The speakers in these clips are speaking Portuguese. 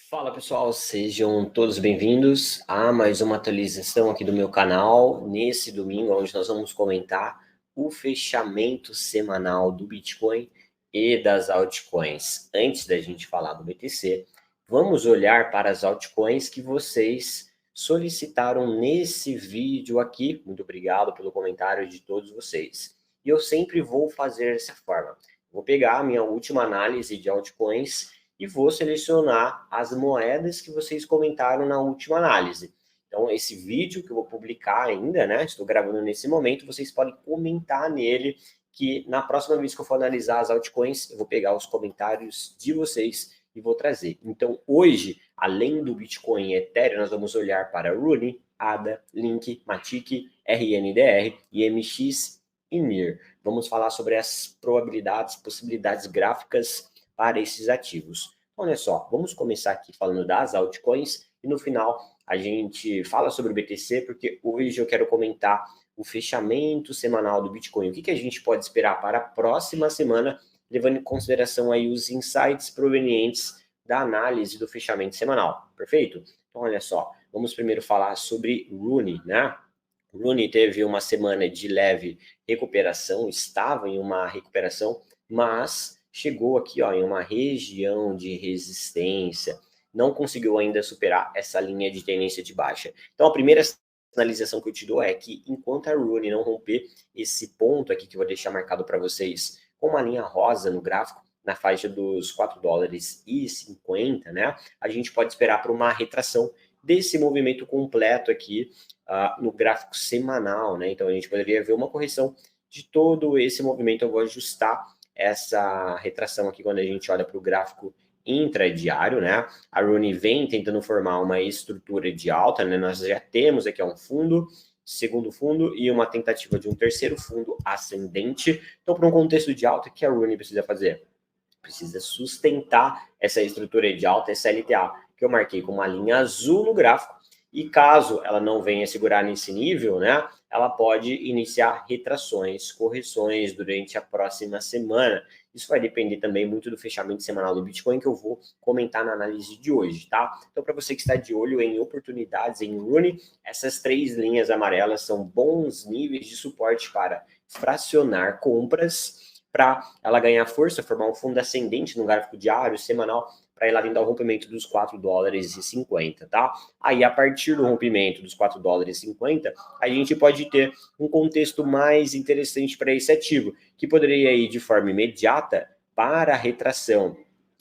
Fala pessoal, sejam todos bem-vindos a mais uma atualização aqui do meu canal, nesse domingo, onde nós vamos comentar o fechamento semanal do Bitcoin e das altcoins. Antes da gente falar do BTC, vamos olhar para as altcoins que vocês solicitaram nesse vídeo aqui. Muito obrigado pelo comentário de todos vocês. E eu sempre vou fazer dessa forma. Vou pegar a minha última análise de altcoins e vou selecionar as moedas que vocês comentaram na última análise. Então, esse vídeo que eu vou publicar ainda, né? Estou gravando nesse momento, vocês podem comentar nele, que na próxima vez que eu for analisar as altcoins, eu vou pegar os comentários de vocês e vou trazer. Então, hoje, além do Bitcoin e Ethereum, nós vamos olhar para Rune, ADA, Link, Matic, RNDR, IMX e NIR. Vamos falar sobre as probabilidades, possibilidades gráficas para esses ativos. Olha só, vamos começar aqui falando das altcoins e no final a gente fala sobre o BTC, porque hoje eu quero comentar o fechamento semanal do Bitcoin. O que a gente pode esperar para a próxima semana, levando em consideração aí os insights provenientes da análise do fechamento semanal, perfeito? Então, olha só, vamos primeiro falar sobre Rune, né? Rune teve uma semana de leve recuperação, estava em uma recuperação, mas chegou aqui ó, em uma região de resistência, não conseguiu ainda superar essa linha de tendência de baixa. Então, a primeira sinalização que eu te dou é que enquanto a Rune não romper esse ponto aqui, que eu vou deixar marcado para vocês com uma linha rosa no gráfico, na faixa dos 4 dólares e 50, né? A gente pode esperar por uma retração desse movimento completo aqui no gráfico semanal, né? Então, a gente poderia ver uma correção de todo esse movimento. Eu vou ajustar essa retração aqui quando a gente olha para o gráfico intradiário, né? A Rune vem tentando formar uma estrutura de alta, né? Nós já temos aqui um fundo, segundo fundo e uma tentativa de um terceiro fundo ascendente. Então, para um contexto de alta, o que a Rune precisa fazer? Precisa sustentar essa estrutura de alta, essa LTA, que eu marquei com uma linha azul no gráfico, e caso ela não venha segurar nesse nível, né, ela pode iniciar retrações, correções durante a próxima semana. Isso vai depender também muito do fechamento semanal do Bitcoin, que eu vou comentar na análise de hoje, tá? Então, para você que está de olho em oportunidades em Rune, essas três linhas amarelas são bons níveis de suporte para fracionar compras, para ela ganhar força, formar um fundo ascendente no gráfico diário, semanal, para ela tentar o rompimento dos 4 dólares e 50, tá? Aí, a partir do rompimento dos 4 dólares e 50, a gente pode ter um contexto mais interessante para esse ativo, que poderia ir de forma imediata para a retração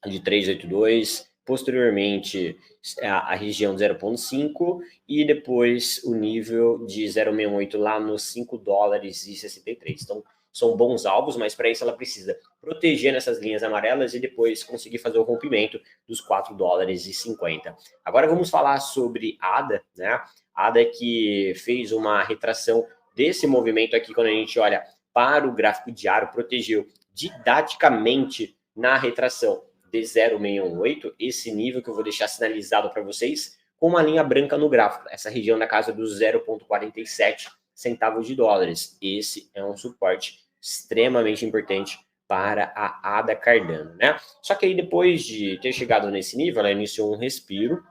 de 382, posteriormente a região 0,5 e depois o nível de 0,68 lá nos 5 dólares e 63. Então, são bons alvos, mas para isso ela precisa proteger nessas linhas amarelas e depois conseguir fazer o rompimento dos 4 dólares e 50. Agora vamos falar sobre ADA, né? ADA que fez uma retração desse movimento aqui, quando a gente olha para o gráfico diário, protegeu didaticamente na retração de 0,618, esse nível que eu vou deixar sinalizado para vocês, com uma linha branca no gráfico, essa região da casa dos 0,47 centavos de dólares. Esse é um suporte extremamente importante para a ADA Cardano, né? Só que aí depois de ter chegado nesse nível, ela iniciou um respiro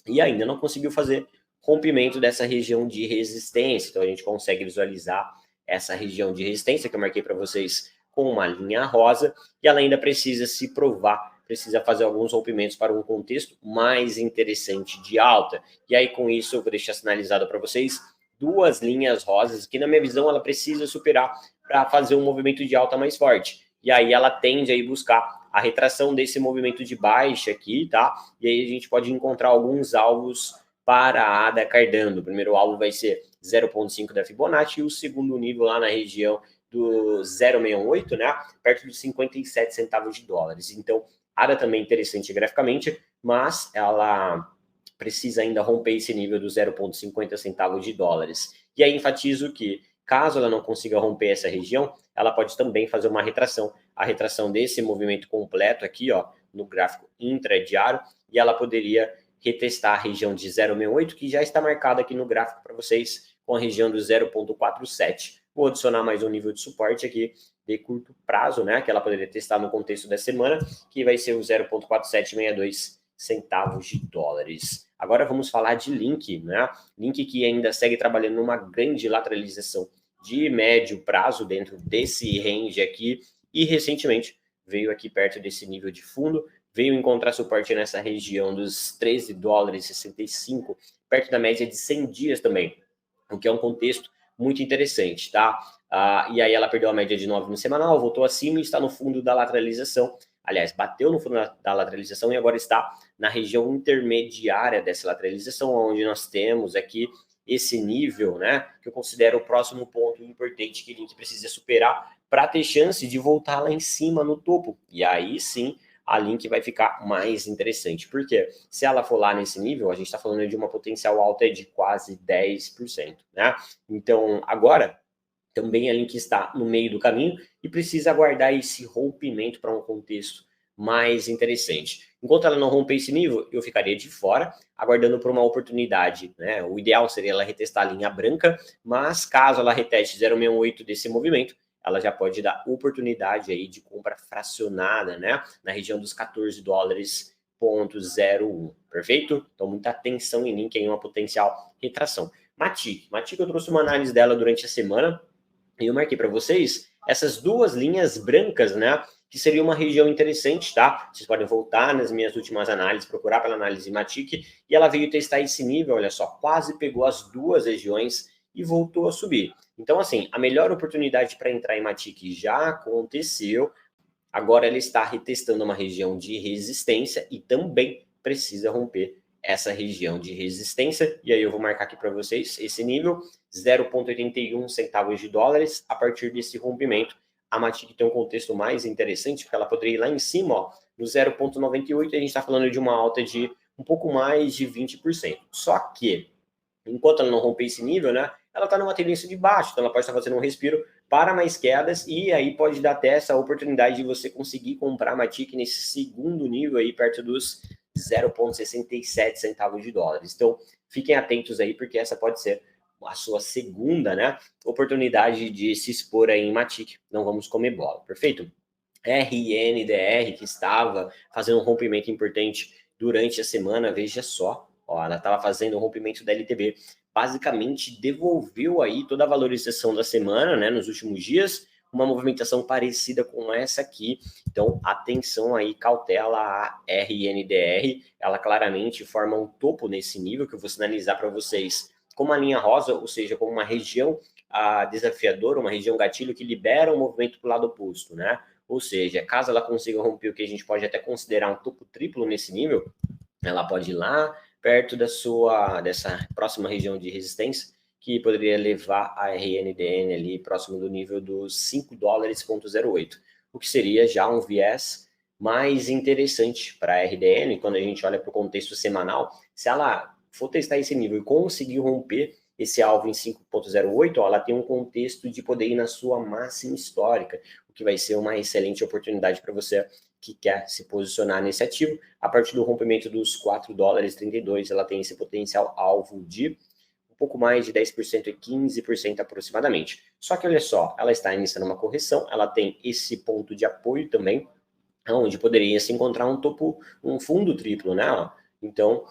e ainda não conseguiu fazer rompimento dessa região de resistência. Então a gente consegue visualizar essa região de resistência que eu marquei para vocês com uma linha rosa, e ela ainda precisa se provar, precisa fazer alguns rompimentos para um contexto mais interessante de alta. E aí com isso eu vou deixar sinalizado para vocês duas linhas rosas que, na minha visão, ela precisa superar para fazer um movimento de alta mais forte. E aí ela tende a ir buscar a retração desse movimento de baixa aqui, tá? E aí a gente pode encontrar alguns alvos para a ADA Cardano. O primeiro alvo vai ser 0,5 da Fibonacci e o segundo nível lá na região do 0,68, né? Perto dos 57 centavos de dólares. Então, a ADA também é interessante graficamente, mas ela precisa ainda romper esse nível do 0,50 centavos de dólares. E aí enfatizo que, caso ela não consiga romper essa região, ela pode também fazer uma retração, a retração desse movimento completo aqui, ó, no gráfico intradiário, e ela poderia retestar a região de 0,68, que já está marcada aqui no gráfico para vocês, com a região do 0,47. Vou adicionar mais um nível de suporte aqui de curto prazo, né, que ela poderia testar no contexto da semana, que vai ser o 0,4762 centavos de dólares. Agora vamos falar de Link, né? Link que ainda segue trabalhando numa grande lateralização de médio prazo dentro desse range aqui e recentemente veio aqui perto desse nível de fundo, veio encontrar suporte nessa região dos 13 dólares e 65, perto da média de 100 dias também, o que é um contexto muito interessante, tá? E aí ela perdeu a média de 9 no semanal, voltou acima e está no fundo da lateralização. Aliás, bateu no fundo da lateralização e agora está na região intermediária dessa lateralização, onde nós temos aqui esse nível, né, que eu considero o próximo ponto importante que a gente precisa superar para ter chance de voltar lá em cima no topo. E aí sim, a Link vai ficar mais interessante. Por quê? Se ela for lá nesse nível, a gente está falando de uma potencial alta de quase 10%, né? Então, agora, também a Link está no meio do caminho e precisa aguardar esse rompimento para um contexto mais interessante. Enquanto ela não romper esse nível, eu ficaria de fora, aguardando por uma oportunidade, né? O ideal seria ela retestar a linha branca, mas caso ela reteste 0,68 desse movimento, ela já pode dar oportunidade aí de compra fracionada, né? Na região dos 14 dólares. 0,01, perfeito? Então, muita atenção em Link em uma potencial retração. Matic eu trouxe uma análise dela durante a semana e eu marquei para vocês essas duas linhas brancas, né? Que seria uma região interessante, tá? Vocês podem voltar nas minhas últimas análises, procurar pela análise Matic, e ela veio testar esse nível, olha só, quase pegou as duas regiões e voltou a subir. Então, assim, a melhor oportunidade para entrar em Matic já aconteceu. Agora ela está retestando uma região de resistência e também precisa romper essa região de resistência. E aí eu vou marcar aqui para vocês esse nível, 0,81 centavos de dólares. A partir desse rompimento, a Matic tem um contexto mais interessante, porque ela poderia ir lá em cima, ó, no 0,98, a gente está falando de uma alta de um pouco mais de 20%. Só que, enquanto ela não romper esse nível, né, ela está numa tendência de baixo, então ela pode estar fazendo um respiro para mais quedas, e aí pode dar até essa oportunidade de você conseguir comprar a Matic nesse segundo nível aí, perto dos 0,67 centavos de dólares. Então, fiquem atentos aí, porque essa pode ser a sua segunda, né, oportunidade de se expor aí em Matic. Não vamos comer bola, perfeito? RNDR, que estava fazendo um rompimento importante durante a semana, veja só, ó, ela estava fazendo um rompimento da LTB, basicamente devolveu aí toda a valorização da semana, né, nos últimos dias, uma movimentação parecida com essa aqui. Então, atenção aí, cautela a RNDR, ela claramente forma um topo nesse nível que eu vou sinalizar para vocês como uma linha rosa, ou seja, como uma região desafiadora, uma região gatilho que libera um movimento para o lado oposto, né? Ou seja, caso ela consiga romper o que a gente pode até considerar um topo triplo nesse nível, ela pode ir lá perto dessa próxima região de resistência, que poderia levar a RNDN ali próximo do nível dos 5 dólares,08, o que seria já um viés mais interessante para a RDN, quando a gente olha para o contexto semanal. Se ela for testar esse nível e conseguir romper esse alvo em 5,08, ela tem um contexto de poder ir na sua máxima histórica, o que vai ser uma excelente oportunidade para você que quer se posicionar nesse ativo. A partir do rompimento dos 4 dólares 32, ela tem esse potencial alvo de um pouco mais de 10% e 15% aproximadamente. Só que olha só, ela está iniciando uma correção, ela tem esse ponto de apoio também, onde poderia se encontrar um topo, um fundo triplo, né? Então,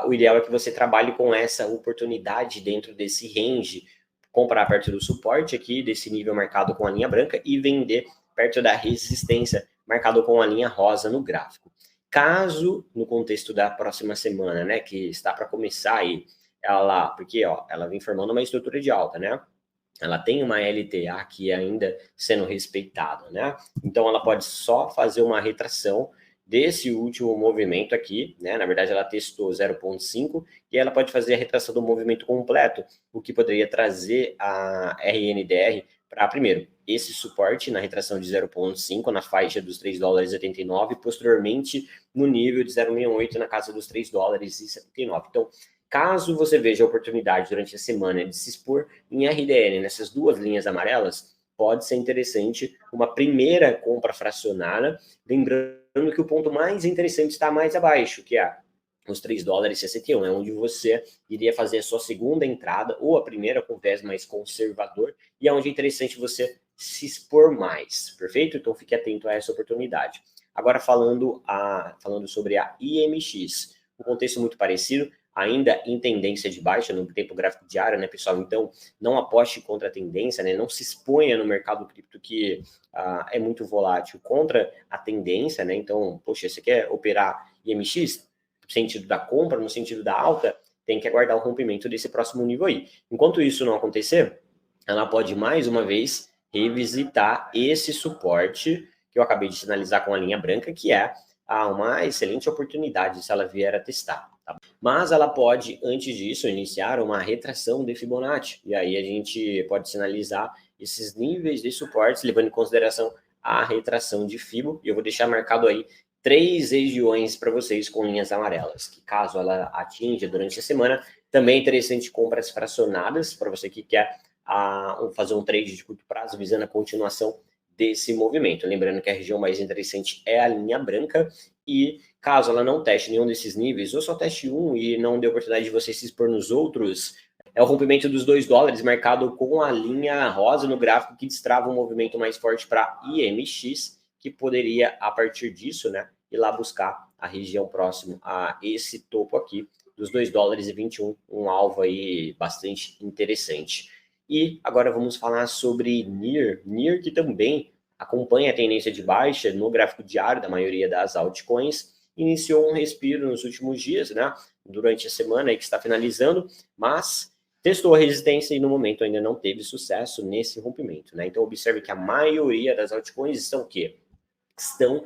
o ideal é que você trabalhe com essa oportunidade dentro desse range, comprar perto do suporte aqui, desse nível marcado com a linha branca, e vender perto da resistência, marcado com a linha rosa no gráfico. Caso, no contexto da próxima semana, né, que está para começar aí, porque ó, ela vem formando uma estrutura de alta, né? Ela tem uma LTA aqui ainda sendo respeitada, né? Então ela pode só fazer uma retração desse último movimento aqui, né? Na verdade ela testou 0,5 e ela pode fazer a retração do movimento completo, o que poderia trazer a RNDR para, primeiro, esse suporte na retração de 0,5 na faixa dos 3 dólares e 79, posteriormente no nível de 0,68 na casa dos 3 dólares e 79. Então, caso você veja a oportunidade durante a semana de se expor em RDN nessas duas linhas amarelas, pode ser interessante uma primeira compra fracionada, lembrando que o ponto mais interessante está mais abaixo, que é os 3 dólares e 61, é onde você iria fazer a sua segunda entrada, ou a primeira com viés mais conservador, e é onde é interessante você se expor mais, perfeito? Então fique atento a essa oportunidade. Agora falando sobre a IMX, um contexto muito parecido, ainda em tendência de baixa no tempo gráfico diário, né, pessoal? Então, não aposte contra a tendência, né? Não se exponha no mercado cripto que é muito volátil contra a tendência, né? Então, poxa, você quer operar IMX no sentido da compra, no sentido da alta, tem que aguardar o rompimento desse próximo nível aí. Enquanto isso não acontecer, ela pode mais uma vez revisitar esse suporte que eu acabei de sinalizar com a linha branca, que é uma excelente oportunidade se ela vier a testar. Tá? Mas ela pode, antes disso, iniciar uma retração de Fibonacci. E aí a gente pode sinalizar esses níveis de suportes, levando em consideração a retração de Fibo. E eu vou deixar marcado aí 3 regiões para vocês com linhas amarelas, que caso ela atinja durante a semana, também é interessante compras fracionadas, para você que quer fazer um trade de curto prazo, visando a continuação desse movimento. Lembrando que a região mais interessante é a linha branca, e caso ela não teste nenhum desses níveis, ou só teste um e não dê oportunidade de você se expor nos outros, é o rompimento dos $2 marcado com a linha rosa no gráfico, que destrava um movimento mais forte para IMX, que poderia, a partir disso, né, ir lá buscar a região próxima a esse topo aqui dos $2,21, um alvo aí bastante interessante. E agora vamos falar sobre NIR. NIR, que também acompanha a tendência de baixa no gráfico diário da maioria das altcoins, iniciou um respiro nos últimos dias, né? Durante a semana aí que está finalizando, mas testou a resistência e no momento ainda não teve sucesso nesse rompimento, né? Então observe que a maioria das altcoins estão o quê? Estão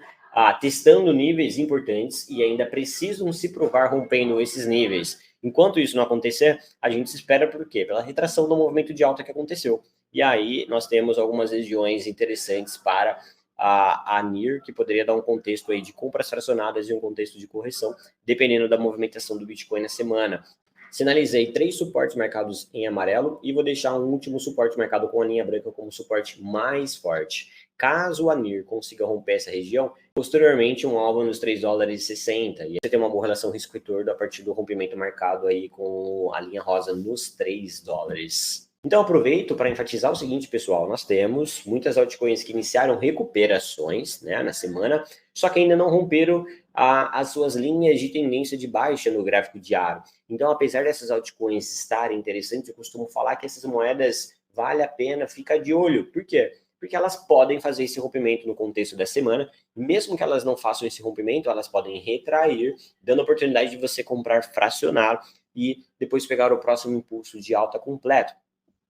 testando níveis importantes e ainda precisam se provar rompendo esses níveis. Enquanto isso não acontecer, a gente se espera por quê? Pela retração do movimento de alta que aconteceu. E aí nós temos algumas regiões interessantes para a NIR, que poderia dar um contexto aí de compras fracionadas e um contexto de correção, dependendo da movimentação do Bitcoin na semana. Sinalizei 3 suportes marcados em amarelo e vou deixar um último suporte marcado com a linha branca como suporte mais forte. Caso a NIR consiga romper essa região, posteriormente um alvo nos $3,60. E você tem uma boa relação risco-retorno a partir do rompimento marcado aí com a linha rosa nos $3. Então aproveito para enfatizar o seguinte, pessoal, nós temos muitas altcoins que iniciaram recuperações, né, na semana, só que ainda não romperam as suas linhas de tendência de baixa no gráfico diário. Então, apesar dessas altcoins estarem interessantes, eu costumo falar que essas moedas vale a pena ficar de olho. Por quê? Porque elas podem fazer esse rompimento no contexto da semana, mesmo que elas não façam esse rompimento, elas podem retrair, dando a oportunidade de você comprar fracionado e depois pegar o próximo impulso de alta completo.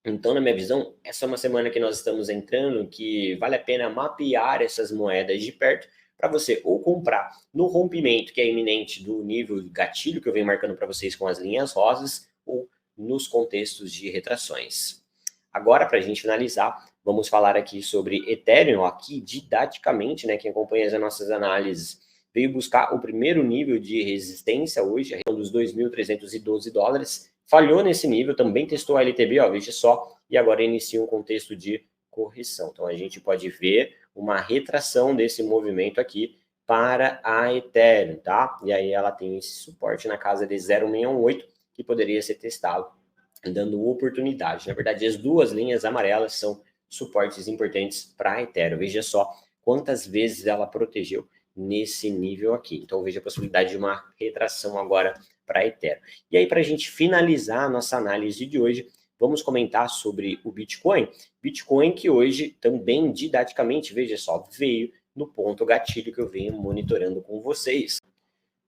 Então, na minha visão, essa é uma semana que nós estamos entrando que vale a pena mapear essas moedas de perto para você ou comprar no rompimento que é iminente do nível de gatilho que eu venho marcando para vocês com as linhas rosas, ou nos contextos de retrações. Agora, para a gente finalizar, vamos falar aqui sobre Ethereum, aqui didaticamente, né? Quem acompanha as nossas análises veio buscar o primeiro nível de resistência hoje, a região dos $2.312, falhou nesse nível, também testou a LTB, ó, veja só, e agora inicia um contexto de correção. Então, a gente pode ver uma retração desse movimento aqui para a Ethereum, tá? E aí ela tem esse suporte na casa de 0,618, que poderia ser testado, dando oportunidade. Na verdade, as duas linhas amarelas são suportes importantes para a Ethereum. Veja só quantas vezes ela protegeu nesse nível aqui. Então, veja a possibilidade de uma retração agora para a Ethereum. E aí, para a gente finalizar a nossa análise de hoje, vamos comentar sobre o Bitcoin. Bitcoin que hoje também, didaticamente, veja só, veio no ponto gatilho que eu venho monitorando com vocês.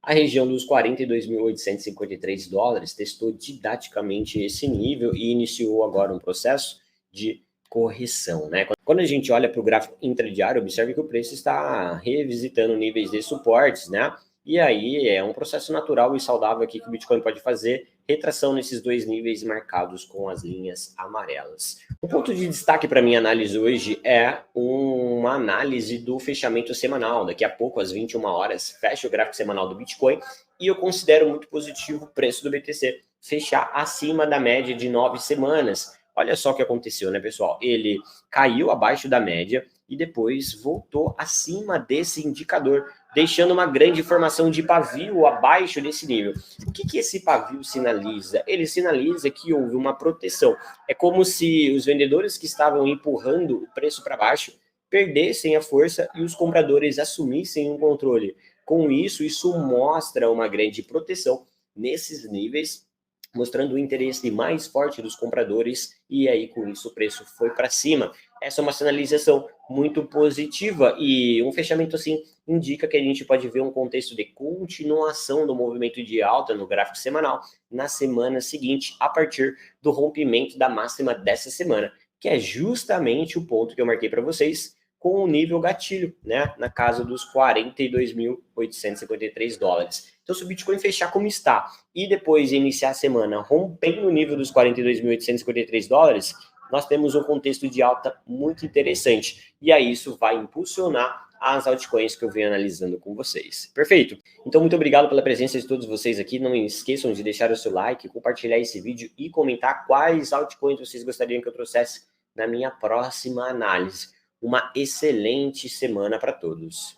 A região dos $42.853 testou didaticamente esse nível e iniciou agora um processo de correção, né? Quando a gente olha para o gráfico intradiário, observe que o preço está revisitando níveis de suportes, né? E aí é um processo natural e saudável aqui que o Bitcoin pode fazer, retração nesses dois níveis marcados com as linhas amarelas. O ponto de destaque para minha análise hoje é uma análise do fechamento semanal. Daqui a pouco, às 21 horas, fecha o gráfico semanal do Bitcoin e eu considero muito positivo o preço do BTC fechar acima da média de 9 semanas. Olha só o que aconteceu, né, pessoal? Ele caiu abaixo da média e depois voltou acima desse indicador, deixando uma grande formação de pavio abaixo desse nível. O que esse pavio sinaliza? Ele sinaliza que houve uma proteção. É como se os vendedores que estavam empurrando o preço para baixo perdessem a força e os compradores assumissem um controle. Com isso, isso mostra uma grande proteção nesses níveis, mostrando o interesse mais forte dos compradores, e aí com isso o preço foi para cima. Essa é uma sinalização muito positiva e um fechamento assim indica que a gente pode ver um contexto de continuação do movimento de alta no gráfico semanal na semana seguinte, a partir do rompimento da máxima dessa semana, que é justamente o ponto que eu marquei para vocês, com o nível gatilho, né, na casa dos 42.853 dólares. Então, se o Bitcoin fechar como está e depois iniciar a semana rompendo o nível dos 42.853 dólares, nós temos um contexto de alta muito interessante. E aí isso vai impulsionar as altcoins que eu venho analisando com vocês. Perfeito? Então, muito obrigado pela presença de todos vocês aqui. Não esqueçam de deixar o seu like, compartilhar esse vídeo e comentar quais altcoins vocês gostariam que eu trouxesse na minha próxima análise. Uma excelente semana para todos.